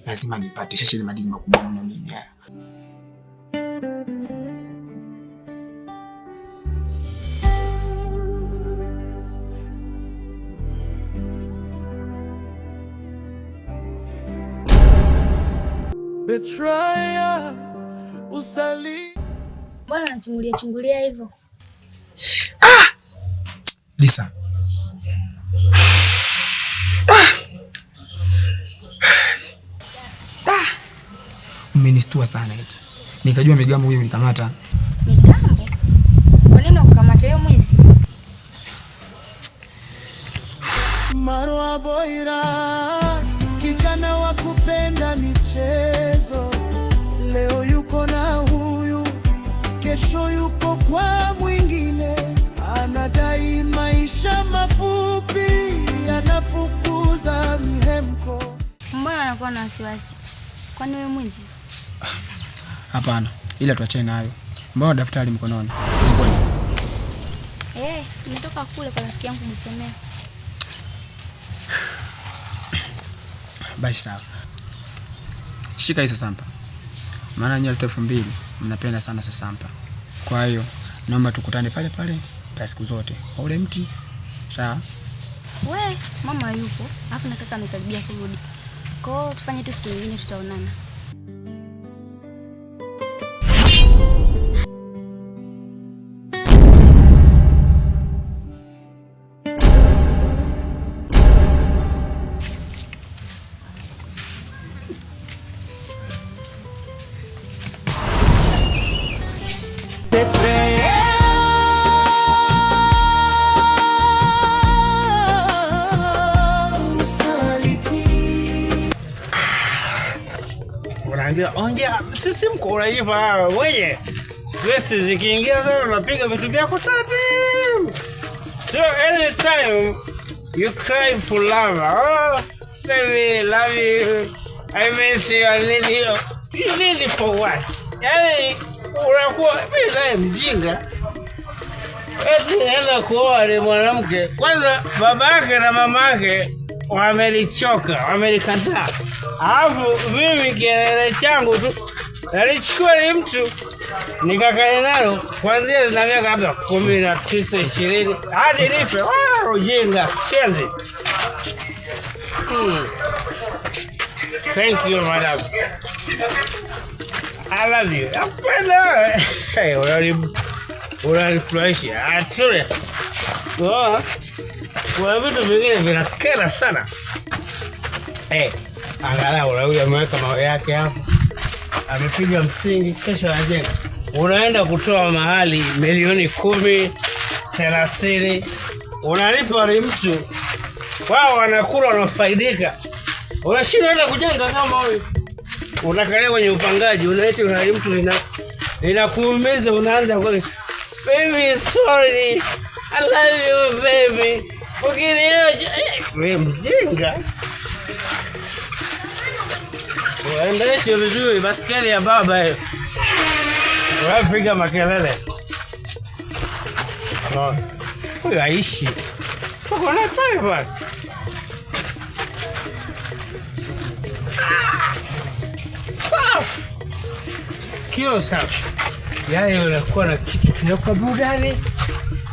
lazima nipate shashe madini makubwa mno mimi haya. Betrayal, usali. Mbona unachungulia hivyo? Lisa. Umenistua sana eti. Nikajua Migambo huyo unikamata. Migambo? Kwa nini ukamata yeye mwizi? Marwa Boira, kijana wa kupenda michezo. Leo yuko na huyu, kesho yuko kwa mwingine. Anadai maisha mafupi, anafukuza mihemko. Mbona anakuwa na wasiwasi? Kwani wewe mwizi? Hapana, ila tuachane nayo. Mbona daftari mkononi? Nimetoka kule kwa rafiki yangu msomea. Basi sawa. Shika hii sasampa. Maana nyinyi watu 2000 mnapenda sana sasampa. Kwa hiyo naomba tukutane pale pale kwa siku zote. Kwa ule mti. Sawa? Mama yupo, alafu na kaka amekaribia kurudi. Kwa hiyo tufanye tu siku nyingine tutaonana. Ongea sisi mko unaiva wewe. Stress zikiingia sana unapiga vitu vyako taratibu. So anytime you cry for love. Oh, baby, love you. I miss you. I need you. You need it for what? Yaani unakuwa bila mjinga. Eti nenda kuoa ni mwanamke. Kwanza babake na mamake wamelichoka, wamelikataa. Alafu mimi kelele changu tu nalichukua ni mtu nikakae nalo kuanzia zina miaka labda 19, 20 hadi nife. Ujinga siwezi. Thank you my love. I love you. Napenda. Hey, unanifurahisha. Asante. Kwa vitu vingine vinakera sana. Angalau huyu ameweka mawe yake hapo. Amepiga msingi, kesho anajenga. Unaenda kutoa mahali milioni 10, 30. Unalipa ni mtu. Wao wanakula wanafaidika. Unashindwa hata kujenga kama huyu. Unakalia kwenye upangaji, unaita mtu inakuumiza, unaanza kwa baby sorry. I love you baby. Ukiniacha wewe mjinga. Uendeshe vizuri baskeli ya baba hiyo. Unapiga makelele. Huyu aishi. Uko na taifa. Safi. Kio safi. Yaani unakuwa na kitu kinakuwa burudani.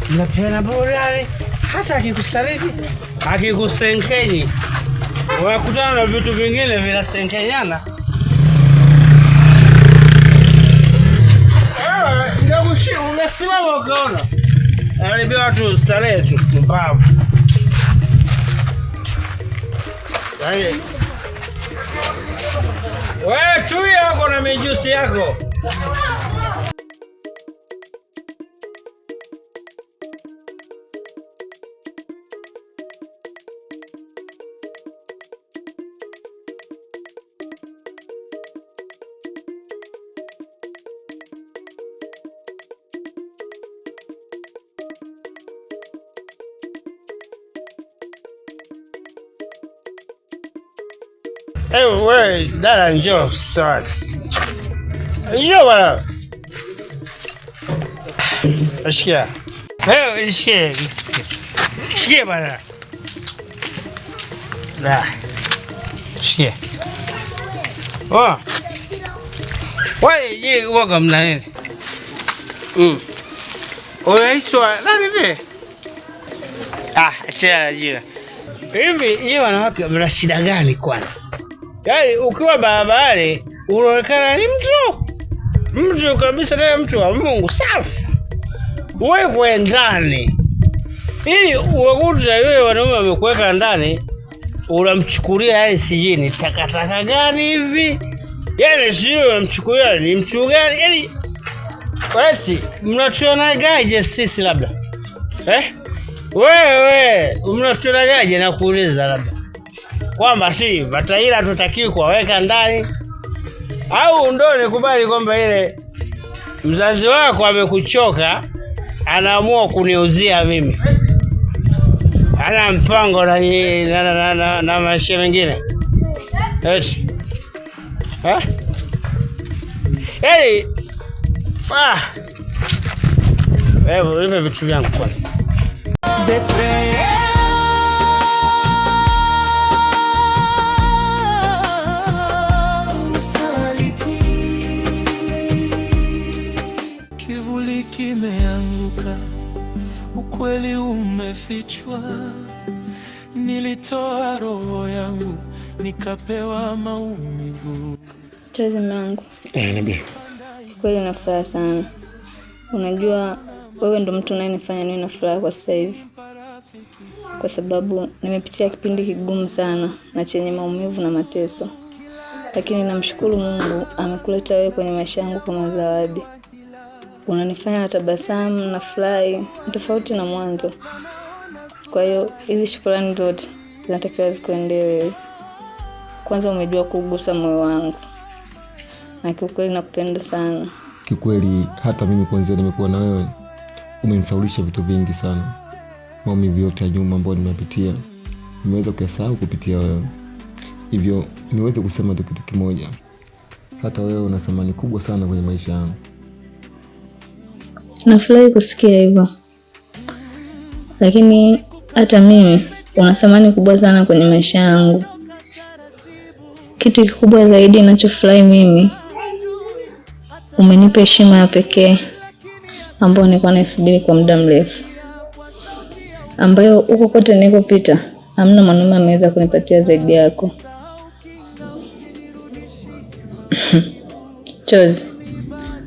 Unapeana burudani. Hata akikusaliti, akikusenkenyi. Unakutana na vitu vingine vinasenkenyana. Ndio umesimama ukaona. Alibia watu starehe tu mbavu. Wewe tu yako na mijusi yako. Wewe dada njoo sana. Njoo bwana. Ashikia. Wewe ishikie. Shikia bwana. Da. Shikia. Oh. Wale je waga mna nini? Unaitwa nani vile? Acha jina. Hivi yeye wanawake mna shida gani kwanza? Yaani ukiwa barabarani unaonekana ni mtu kabisa, tena mtu wa Mungu safi. Wewe ndani. Ili uwakuta yule wanaume wamekuweka ndani, unamchukulia yani sijui ni takataka gani hivi? Yaani sio unamchukulia ni mtu gani? Yaani basi mnatuonagaje sisi labda? Wewe mnatuonagaje na kuuliza labda? Kwamba si mataila tutakiwi kuwaweka ndani? Au ndo nikubali kwamba ile mzazi wako amekuchoka anaamua kuniuzia mimi? Ana mpango na maisha mengine. Eti. Wewe vitu vyangu kwanza. Kivuli kimeanguka, ukweli umefichwa. Nilitoa roho yangu nikapewa maumivu. Chozi mangu. Niambie. Kweli na furaha sana. Unajua wewe ndo mtu unayenifanya niwe na furaha kwa sasa hivi. Kwa sababu nimepitia kipindi kigumu sana na chenye maumivu na mateso. Lakini namshukuru Mungu amekuleta wewe kwenye maisha yangu kama zawadi. Unanifanya natabasamu na furahi tofauti na mwanzo. Kwa hiyo hizi shukrani zote zinatakiwa zikuendee wewe. Kwanza umejua kugusa moyo wangu. Na kiukweli nakupenda sana. Kiukweli hata mimi kwanza nimekuwa na wewe, umenisaulisha vitu vingi sana. Maumivu yote ya nyuma ambayo nimepitia nimeweza kuyasahau kupitia wewe. Hivyo niweze kusema tu kitu kimoja. Hata wewe una thamani kubwa sana kwenye maisha yangu. Nafurahi kusikia hivyo. Lakini hata mimi una thamani kubwa sana kwenye maisha yangu. Kitu kikubwa zaidi ninachofurahi mimi, umenipa heshima ya pekee ambayo nilikuwa naisubiri kwa muda mrefu, ambayo huko kote nilikopita hamna mwanaume ameweza kunipatia zaidi yako. Chozi,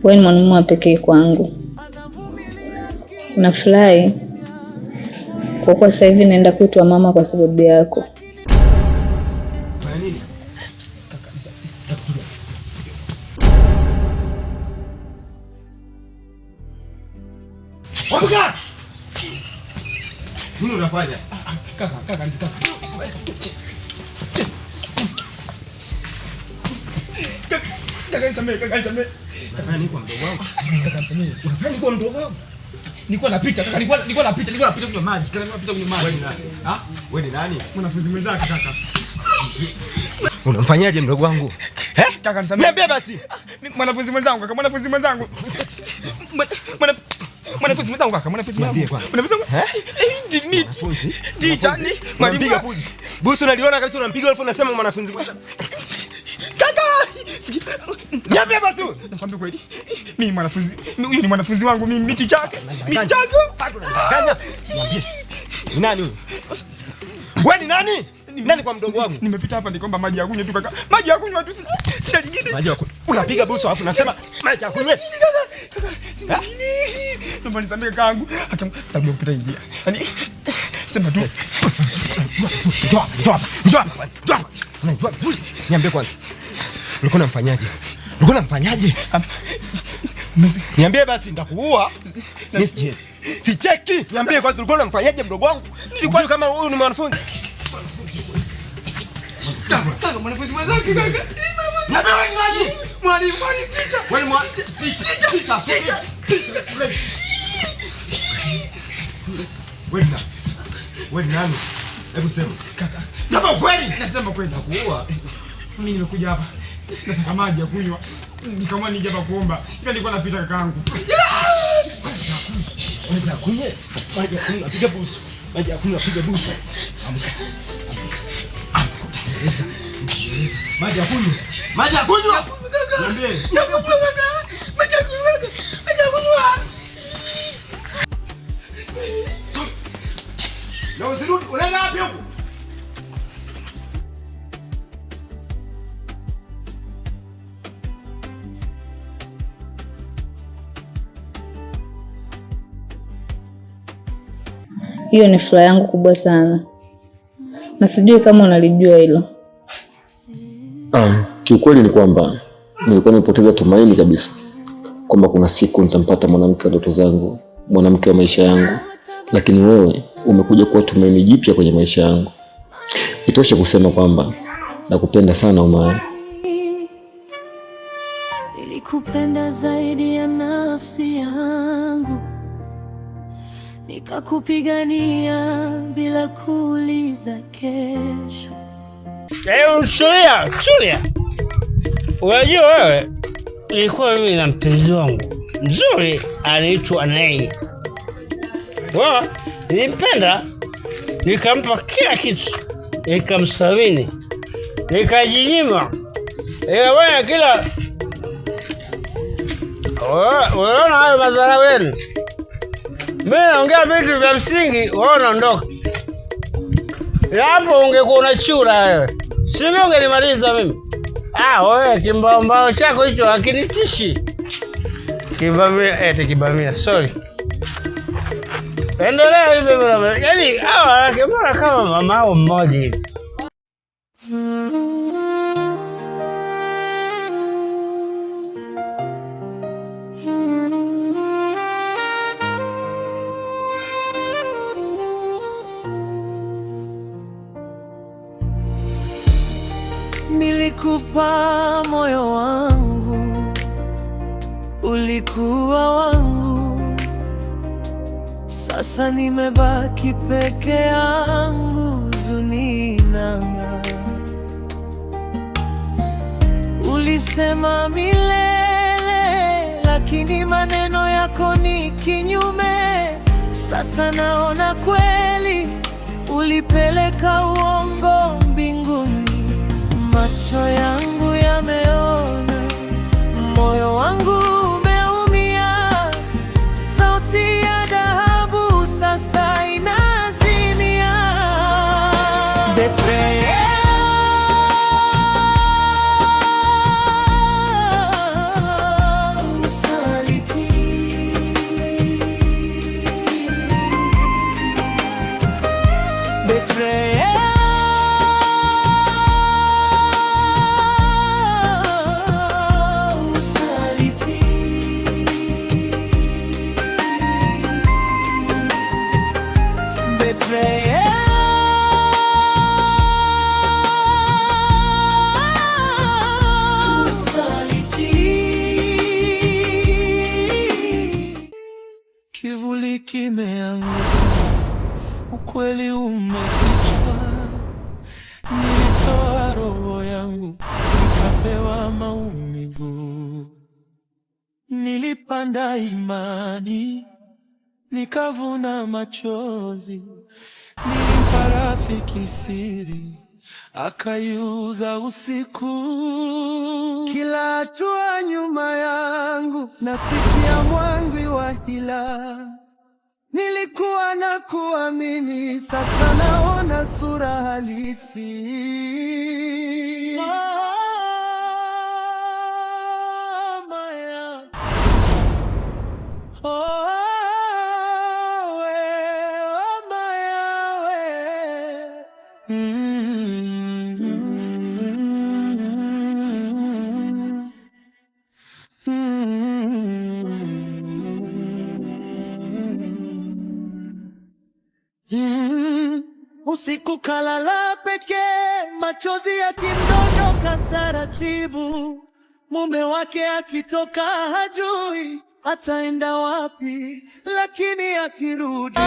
wewe ni mwanaume wa pekee kwangu. Nafurahi kwa kuwa sasa hivi naenda kuitwa mama kwa sababu yako. Wabuka! Nini unafanya? Kaka, nizika. Kaka nisamee. Unafanya nini kwa mdogo wangu? Kaka nisamee. Unafanya nini kwa mdogo wangu? Nilikuwa napita kunywa maji. Wewe ni nani? Mwanafunzi mwenzake kaka. Unamfanyaje mdogo wangu? Kaka nisamee. Niambie basi. Mwanafunzi mwenzangu kaka, mwanafunzi mwenzangu. Unampiga puzi. Busu unaliona kabisa unampiga alafu unasema mwanafunzi. Kaka! Niambie basi. Nakwambia kweli. Mimi mwanafunzi, huyu ni mwanafunzi wangu mimi, miti chake. Unadanganya. Niambie. Ni nani huyu? Wewe ni nani? Nani kwa mdogo wangu? Nimepita hapa nikomba maji ya kunywa tu kaka. Maji ya kunywa tu sina lingine. Maji ya kunywa. Unapiga busu alafu unasema maji ya kunywa. Naomba nisamehe kakaangu. Hata sitakuja kupita njia. Yaani sema tu. Unajua vizuri. Niambie kwanza. Ulikuwa unamfanyaje? Niambie basi nitakuua. Si cheki. Niambie kwanza ulikuwa unamfanyaje mdogo wangu? Nilikuwa kama huyu ni mwanafunzi. Kaka mwanafunzi mwenzake kaka. Niambie wewe ni nani? Mwalimu teacher. Wewe ni teacher. Wewe ni nani? Hebu sema. Kaka. Sema ukweli. Nasema kweli Nakuua. Mimi nimekuja hapa. Nataka maji ya kunywa. Nikamwa nije hapa kuomba. Ila nilikuwa napita kakaangu. Maji ya kunywa. Piga busu. Amka. Maji ya kunywa. Maji ya kunywa. Niambie. Maji ya kunywa. Maji ya kunywa. Leo usirudi, unaenda wapi huko? Hiyo ni furaha yangu kubwa sana, na sijui kama unalijua hilo. Kiukweli ni kwamba nilikuwa nimepoteza tumaini kabisa kwamba kuna siku nitampata mwanamke wa ndoto zangu, mwanamke wa maisha yangu, lakini wewe umekuja kuwa tumaini jipya kwenye maisha yangu. Itoshe kusema kwamba nakupenda sana Umaya. Nilikupenda zaidi ya nafsi yangu, nikakupigania bila kuuliza kesho. Tulia. Unajua wewe, nilikuwa mimi na mpenzi wangu mzuri anaitwa Nei. Wewe nilimpenda, nikampa kila kitu, nikamsamini, nikajinyima. Wewe kila unaona hayo madhara wenu. Mimi naongea vitu vya msingi, wewe unaondoka. Hapo ungekuwa unachura wewe. Sio ungenimaliza mimi. Wewe kimbao chako hicho hakinitishi. Kibamia, sorry. Endelea hivi bwana. Yaani mbona kama mamao mmoja hivi. Nilikupa moyo wangu, ulikuwa wangu. Sasa nimebaki peke yangu, huzuni inang'aa. Ulisema milele, lakini maneno yako ni kinyume. Sasa naona kweli, ulipeleka uongo mbinguni. Macho yangu yameona, moyo wangu umeumia. Sauti ya dhahabu sasa inazimia. Betrayal, usaliti. Betrayal, kivuli kimeanguka, ukweli umefichwa. Nilitoa roho yangu, nikapewa maumivu. Nilipanda imani, nikavuna machozi. Nilimpa rafiki siri, akaiuza usiku. Kila hatua nyuma yangu nasikia mwangwi wa hila. Nilikuwa na kuamini, sasa naona sura halisi. Usiku kalala pekee, machozi yakimdondoka taratibu. Mume wake akitoka hajui ataenda wapi, lakini akirudi